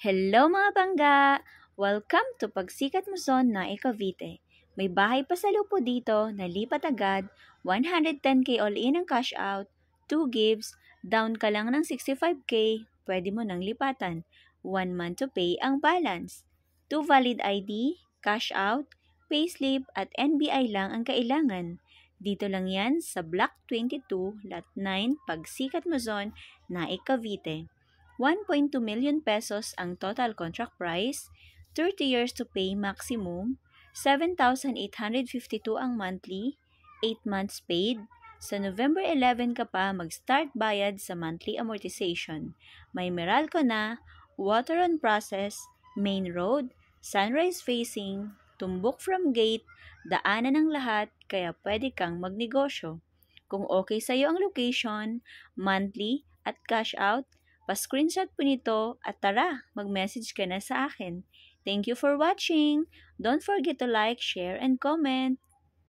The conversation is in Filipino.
Hello mga bangga! Welcome to Pagsikat mo Zone na Cavite. May bahay pa sa lupo dito na lipat agad, 110k all-in ang cash out, 2 gives, down ka lang ng 65k, pwede mo nang lipatan, 1 month to pay ang balance. 2 valid ID, cash out, payslip at NBI lang ang kailangan. Dito lang yan sa Block 22, Lot 9, Pagsikat mo Zone na Cavite. 1.2 million pesos ang total contract price, 30 years to pay maximum, 7,852 ang monthly, 8 months paid. Sa November 11 ka pa mag-start bayad sa monthly amortization. May Meralco na, water on process, main road, sunrise facing, tumbok from gate, daanan ng lahat kaya pwede kang magnegosyo. Kung okay sa'yo ang location, monthly at cash out, pa-screenshot po nito at tara, mag-message ka na sa akin. Thank you for watching! Don't forget to like, share, and comment!